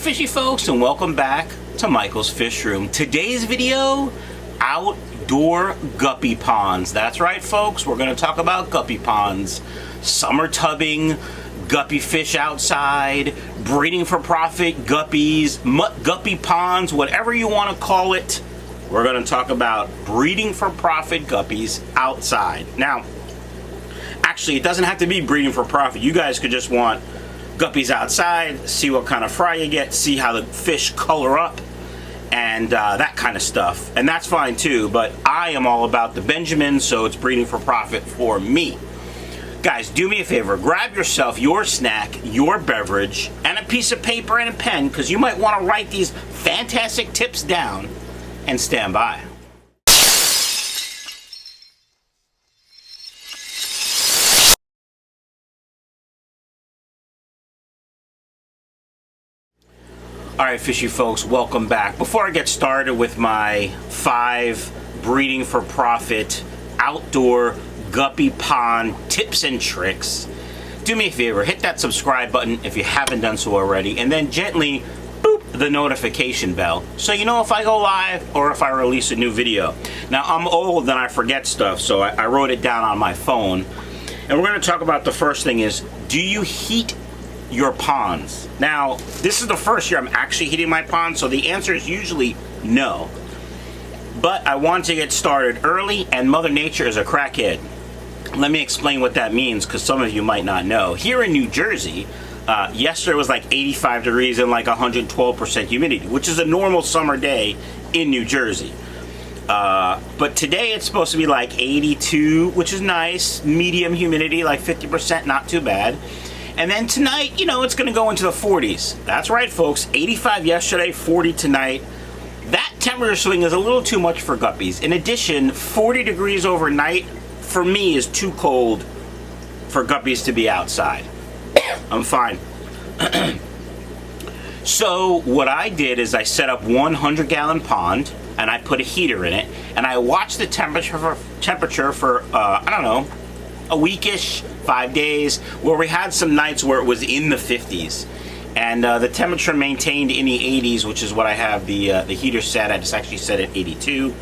fishy folks, and welcome back to Michael's Fish Room. Today's video, outdoor guppy ponds. That's right folks, we're going to talk about guppy ponds. Summer tubbing, guppy fish outside, breeding for profit guppies, guppy ponds, whatever you want to call it. We're going to talk about breeding for profit guppies outside. Now, actually it doesn't have to be breeding for profit. You guys could just want guppies outside, see what kind of fry you get, see how the fish color up, and that kind of stuff. And that's fine too, but I am all about the Benjamin, so it's breeding for profit for me. Guys, do me a favor, grab yourself your snack, your beverage, and a piece of paper and a pen, because you might want to write these fantastic tips down, and stand by. Alright fishy folks, welcome back. Before I get started with my 5 breeding for profit outdoor guppy pond tips and tricks, do me a favor, hit that subscribe button if you haven't done so already, and then gently boop the notification bell so you know if I go live or if I release a new video. Now I'm old and I forget stuff, so I wrote it down on my phone, and we're going to talk about the first thing is, do you heat your ponds? Now, this is the first year I'm actually heating my ponds, so the answer is usually no. But I want to get started early, and Mother Nature is a crackhead. Let me explain what that means, because some of you might not know. Here in New Jersey, yesterday was like 85 degrees and like 112% humidity, which is a normal summer day in New Jersey. But today it's supposed to be like 82, which is nice, medium humidity, like 50%, not too bad. And then tonight, you know, it's going to go into the 40s. That's right, folks. 85 yesterday, 40 tonight. That temperature swing is a little too much for guppies. In addition, 40 degrees overnight, for me, is too cold for guppies to be outside. I'm fine. So what I did is I set up 100-gallon pond, and I put a heater in it, and I watched the temperature for I don't know, a weekish, 5 days, where we had some nights where it was in the 50s, and the temperature maintained in the 80s, which is what I have the heater set. I just actually set it 82,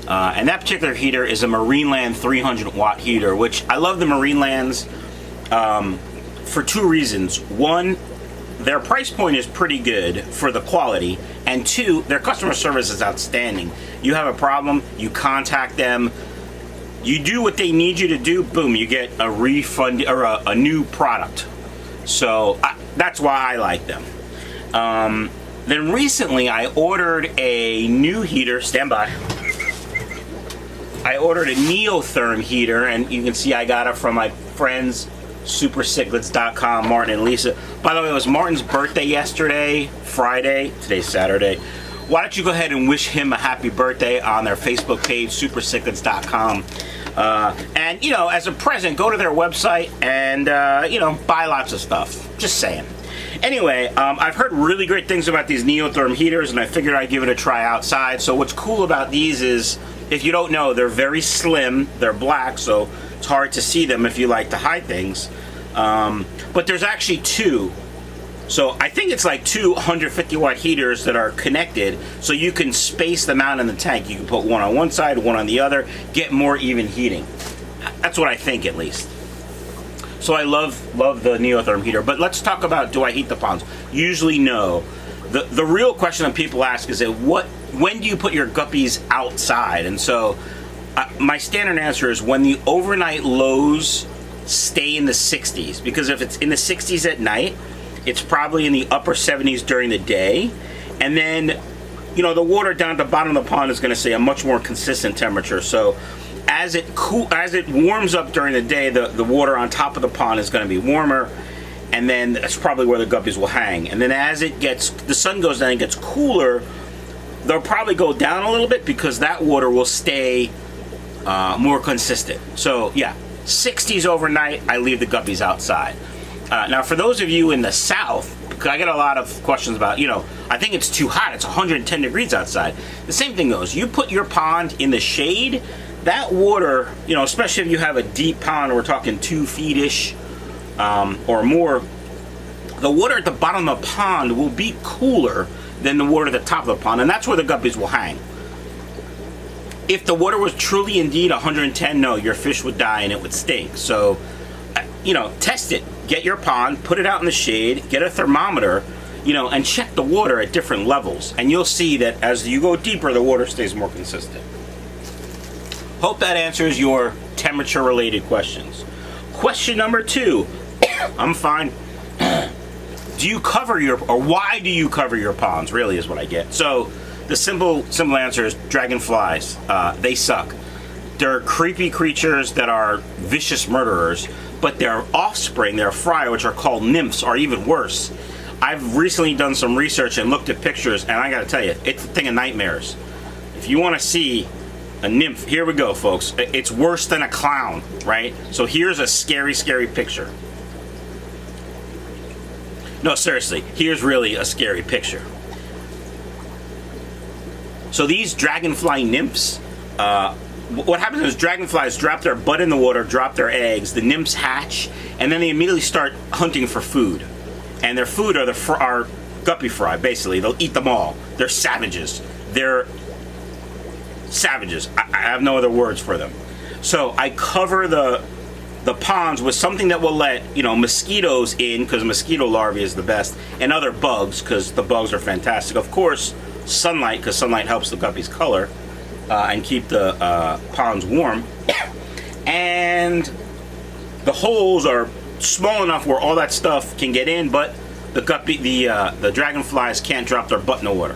and that particular heater is a Marineland 300-watt heater, which I love the Marinelands for 2 reasons. 1, their price point is pretty good for the quality, and 2, their customer service is outstanding. You have a problem, you contact them, you do what they need you to do, boom, you get a refund or a new product. So that's why I like them. Then recently I ordered a new heater. Stand by. I ordered a Neotherm heater, and you can see I got it from my friends supercichlids.com, Martin and Lisa. By the way, it was Martin's birthday yesterday, Friday. Today's Saturday. Why don't you go ahead and wish him a happy birthday on their Facebook page, supercichlids.com. And, you know, as a present, go to their website and, you know, buy lots of stuff. Just saying. Anyway, I've heard really great things about these Neotherm heaters, and I figured I'd give it a try outside. So what's cool about these is, if you don't know, they're very slim. They're black, so it's hard to see them if you like to hide things. But there's actually 2. So I think it's like 2 150-watt heaters that are connected, so you can space them out in the tank. You can put one on one side, one on the other, get more even heating. That's what I think, at least. So I love the Neotherm heater. But let's talk about, do I heat the ponds? Usually no. The real question that people ask is that when do you put your guppies outside? And so my standard answer is when the overnight lows stay in the 60s, because if it's in the 60s at night, it's probably in the upper 70s during the day, and then, you know, the water down at the bottom of the pond is going to stay a much more consistent temperature. So as it warms up during the day, the water on top of the pond is going to be warmer, and then that's probably where the guppies will hang. And then as the sun goes down and gets cooler, they'll probably go down a little bit, because that water will stay more consistent. So yeah, 60s overnight, I leave the guppies outside. Now, for those of you in the south, because I get a lot of questions about, you know, I think it's too hot, it's 110 degrees outside. The same thing goes. You put your pond in the shade, that water, you know, especially if you have a deep pond, we're talking 2 feet-ish or more, the water at the bottom of the pond will be cooler than the water at the top of the pond, and that's where the guppies will hang. If the water was truly indeed 110, no, your fish would die and it would stink. So, you know, test it. Get your pond, put it out in the shade, get a thermometer, you know, and check the water at different levels. And you'll see that as you go deeper, the water stays more consistent. Hope that answers your temperature-related questions. Question number 2. I'm fine. Do you cover your, or why do you cover your ponds, really is what I get. So the simple answer is dragonflies. They suck. They're creepy creatures that are vicious murderers, but their offspring, their fry, which are called nymphs, are even worse. I've recently done some research and looked at pictures, and I gotta tell you, it's a thing of nightmares. If you wanna see a nymph, here we go, folks. It's worse than a clown, right? So here's a scary, scary picture. No, seriously, here's really a scary picture. So these dragonfly nymphs, what happens is dragonflies drop their butt in the water, drop their eggs, the nymphs hatch, and then they immediately start hunting for food. And their food are guppy fry, basically. They'll eat them all. They're savages. They're savages. I have no other words for them. So I cover the ponds with something that will let, you know, mosquitoes in, because mosquito larvae is the best, and other bugs, because the bugs are fantastic. Of course, sunlight, because sunlight helps the guppies color and keep the ponds warm. And the holes are small enough where all that stuff can get in, but the dragonflies can't drop their butt in the water.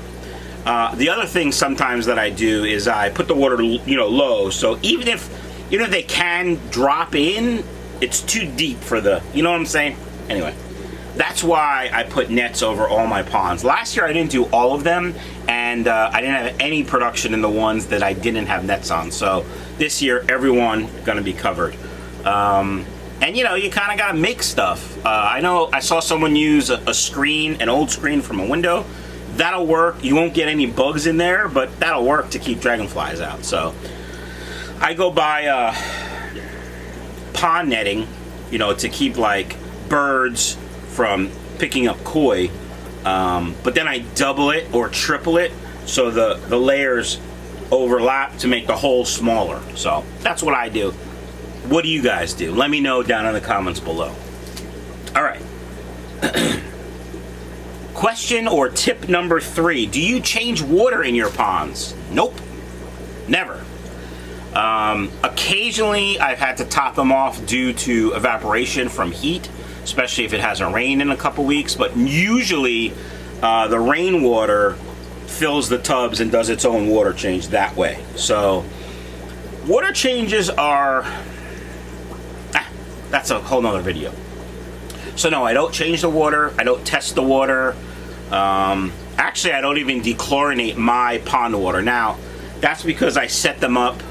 The other thing sometimes that I do is I put the water, you know, low, so even if they can drop in, it's too deep for the, you know what I'm saying? Anyway, that's why I put nets over all my ponds. Last year I didn't do all of them, and I didn't have any production in the ones that I didn't have nets on. So this year, everyone gonna be covered. And you know, you kind of gotta make stuff. I know I saw someone use a screen, an old screen from a window. That'll work. You won't get any bugs in there, but that'll work to keep dragonflies out. So I go buy pond netting, you know, to keep like birds from picking up koi. But then I double it or triple it so the layers overlap to make the hole smaller. So that's what I do. What do you guys do? Let me know down in the comments below. All right. Question or tip number 3. Do you change water in your ponds? Nope. Never. Occasionally I've had to top them off due to evaporation from heat, especially if it hasn't rained in a couple weeks, but usually the rainwater fills the tubs and does its own water change that way. So water changes are, that's a whole nother video. So no, I don't change the water, I don't test the water. Actually, I don't even dechlorinate my pond water. Now, that's because I set them up,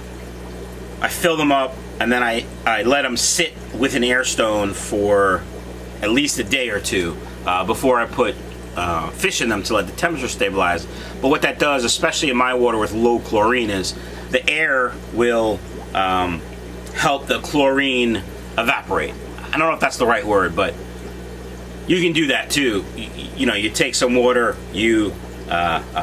I fill them up, and then I let them sit with an air stone for at least a day or two before I put fish in them to let the temperature stabilize. But what that does, especially in my water with low chlorine, is the air will help the chlorine evaporate. I don't know if that's the right word, but you can do that too. You know, you take some water, you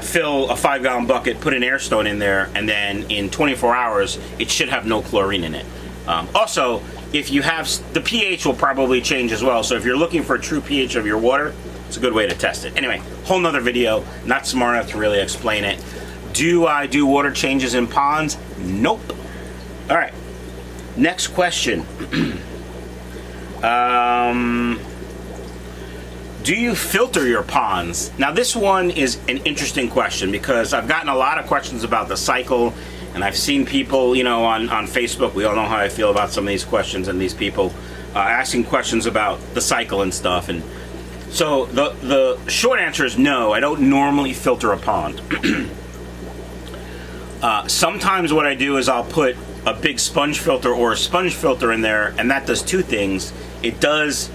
fill a 5-gallon bucket, put an air stone in there, and then in 24 hours, it should have no chlorine in it. Also, if you have, the pH will probably change as well. So if you're looking for a true pH of your water, it's a good way to test it. Anyway, whole nother video, not smart enough to really explain it. Do I do water changes in ponds? Nope. All right, next question. Do you filter your ponds? Now this one is an interesting question because I've gotten a lot of questions about the cycle, and I've seen people, you know, on Facebook, we all know how I feel about some of these questions, and these people asking questions about the cycle and stuff. And so the short answer is no, I don't normally filter a pond. Sometimes what I do is I'll put a big sponge filter or a sponge filter in there, and that does two things. It does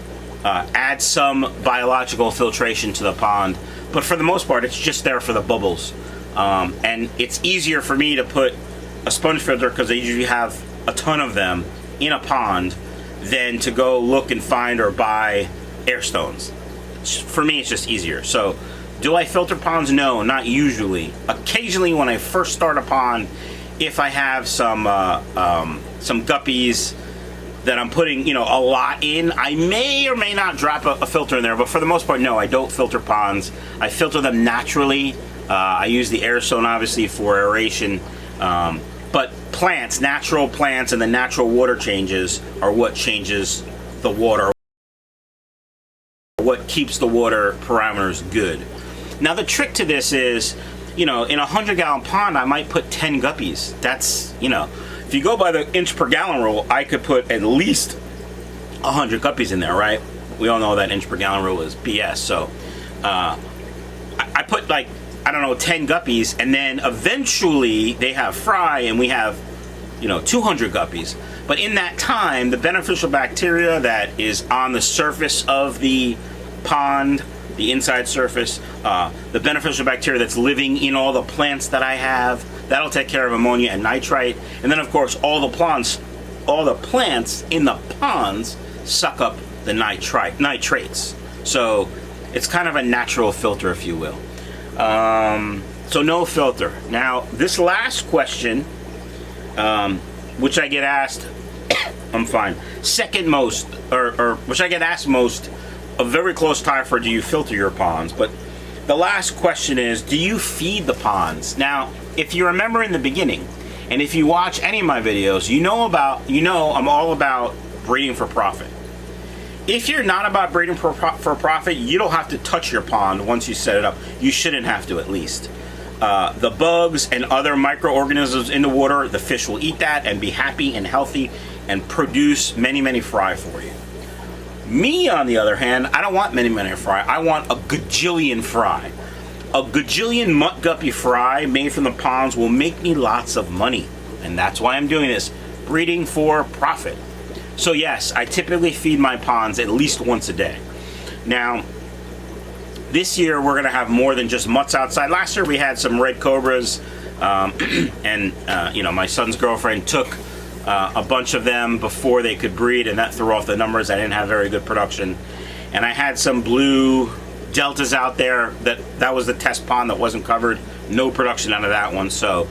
add some biological filtration to the pond, but for the most part it's just there for the bubbles. And it's easier for me to put a sponge filter, because I usually have a ton of them in a pond, than to go look and find or buy air stones. for me, it's just easier. So, do I filter ponds? No, not usually. Occasionally, when I first start a pond, if I have some guppies that I'm putting, you know, a lot in, I may or may not drop a filter in there. But for the most part, no, I don't filter ponds. I filter them naturally. I use the air zone, obviously, for aeration. But plants, natural plants, and the natural water changes are what changes the water, what keeps the water parameters good. Now the trick to this is, you know, in a 100-gallon pond, I might put 10 guppies. That's, you know, if you go by the inch per gallon rule, I could put at least 100 guppies in there, right? We all know that inch per gallon rule is BS. So I put like, I don't know, 10 guppies, and then eventually they have fry and we have, you know, 200 guppies. But in that time, the beneficial bacteria that is on the surface of the pond, the inside surface, the beneficial bacteria that's living in all the plants that I have, that'll take care of ammonia and nitrite. And then of course all the plants in the ponds suck up the nitrates. So it's kind of a natural filter, if you will. So no filter. Now this last question, which I get asked, I'm fine, second most, or which I get asked most, a very close tie for do you filter your ponds, but the last question is, do you feed the ponds? Now, if you remember in the beginning, and if you watch any of my videos, you know I'm all about breeding for profit. If you're not about breeding for profit, you don't have to touch your pond once you set it up. You shouldn't have to, at least. The bugs and other microorganisms in the water, the fish will eat that and be happy and healthy and produce many, many fry for you. Me, on the other hand, I don't want many, many fry. I want a gajillion fry. A gajillion mutt guppy fry made from the ponds will make me lots of money. And that's why I'm doing this. Breeding for profit. So yes, I typically feed my ponds at least once a day. Now, this year we're going to have more than just mutts outside. Last year we had some red cobras, and you know, my son's girlfriend took a bunch of them before they could breed, and that threw off the numbers. I didn't have very good production. And I had some blue deltas out there. That was the test pond that wasn't covered. No production out of that one. So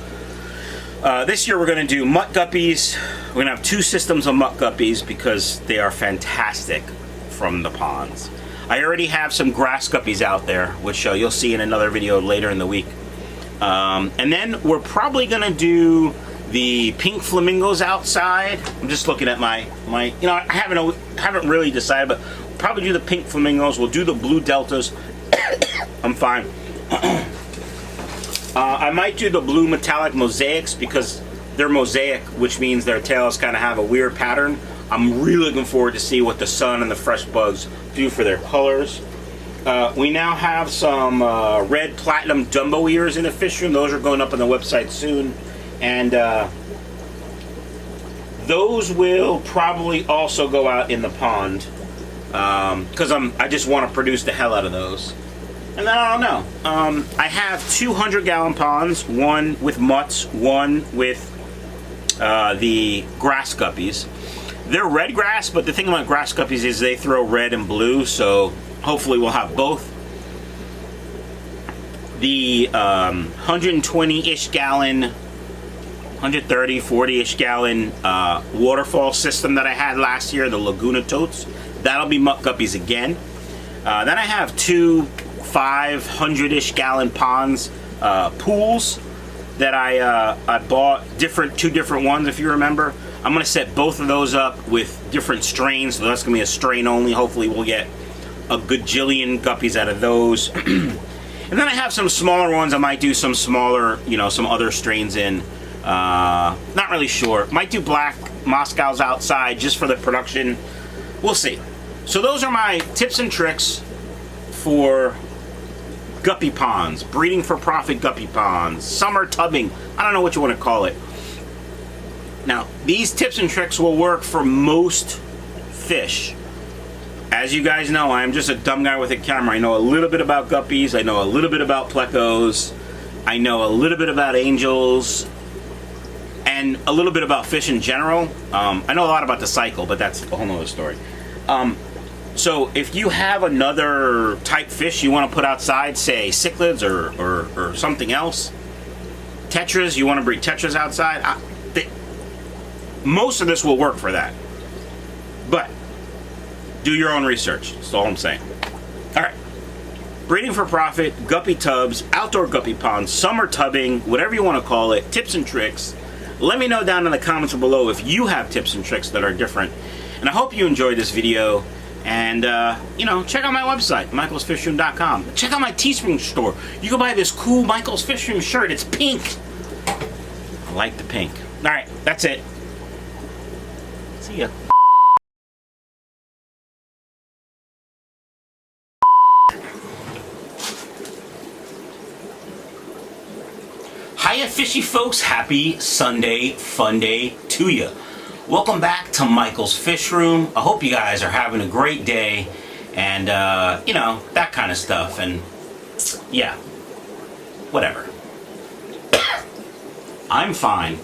this year we're going to do mutt guppies. We're going to have 2 systems of mutt guppies because they are fantastic from the ponds. I already have some grass guppies out there, which you'll see in another video later in the week. And then we're probably going to do the pink flamingos outside. I'm just looking at my you know, I haven't really decided, but we'll probably do the pink flamingos. We'll do the blue deltas. I'm fine. I might do the blue metallic mosaics because they're mosaic, which means their tails kind of have a weird pattern. I'm really looking forward to see what the sun and the fresh bugs do for their colors. We now have some red platinum Dumbo ears in the fish room. Those are going up on the website soon. And those will probably also go out in the pond because I just want to produce the hell out of those. And then I don't know. I have 200-gallon ponds, one with mutts, one with the grass guppies. They're red grass, but the thing about grass guppies is they throw red and blue, so hopefully we'll have both. The 120-ish gallon, 130, 40-ish gallon waterfall system that I had last year, the Laguna Totes, that'll be mutt guppies again. Then I have 2 500-ish gallon ponds, pools that I bought, 2 different ones, if you remember. I'm going to set both of those up with different strains, so that's going to be a strain only. Hopefully we'll get a gajillion guppies out of those. And then I have some smaller ones. I might do some smaller, you know, some other strains in. Not really sure. Might do black Moscows outside just for the production. We'll see. So those are my tips and tricks for guppy ponds, breeding for profit guppy ponds, summer tubbing. I don't know what you want to call it. Now, these tips and tricks will work for most fish. As you guys know, I'm just a dumb guy with a camera. I know a little bit about guppies. I know a little bit about plecos. I know a little bit about angels. And a little bit about fish in general. I know a lot about the cycle, but that's a whole nother story. So if you have another type fish you want to put outside, say cichlids or something else, tetras, you want to breed tetras outside, most of this will work for that. But do your own research. That's all I'm saying. All right. Breeding for profit, guppy tubs, outdoor guppy ponds, summer tubbing, whatever you want to call it, tips and tricks. Let me know down in the comments below if you have tips and tricks that are different. And I hope you enjoyed this video. And, you know, check out my website, michaelsfishroom.com. Check out my Teespring store. You can buy this cool Michael's Fish Room shirt. It's pink. I like the pink. All right, that's it. See ya. Hiya, fishy folks. Happy Sunday fun day to you. Welcome back to Michael's Fish Room. I hope you guys are having a great day and, you know, that kind of stuff. And, yeah, whatever. I'm fine.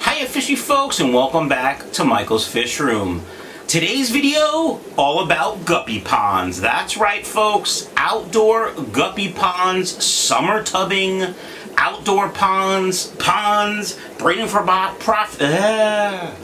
Hiya, fishy folks, and welcome back to Michael's Fish Room. Today's video, all about guppy ponds. That's right, folks. Outdoor guppy ponds, summer tubbing, outdoor ponds, breeding for profit.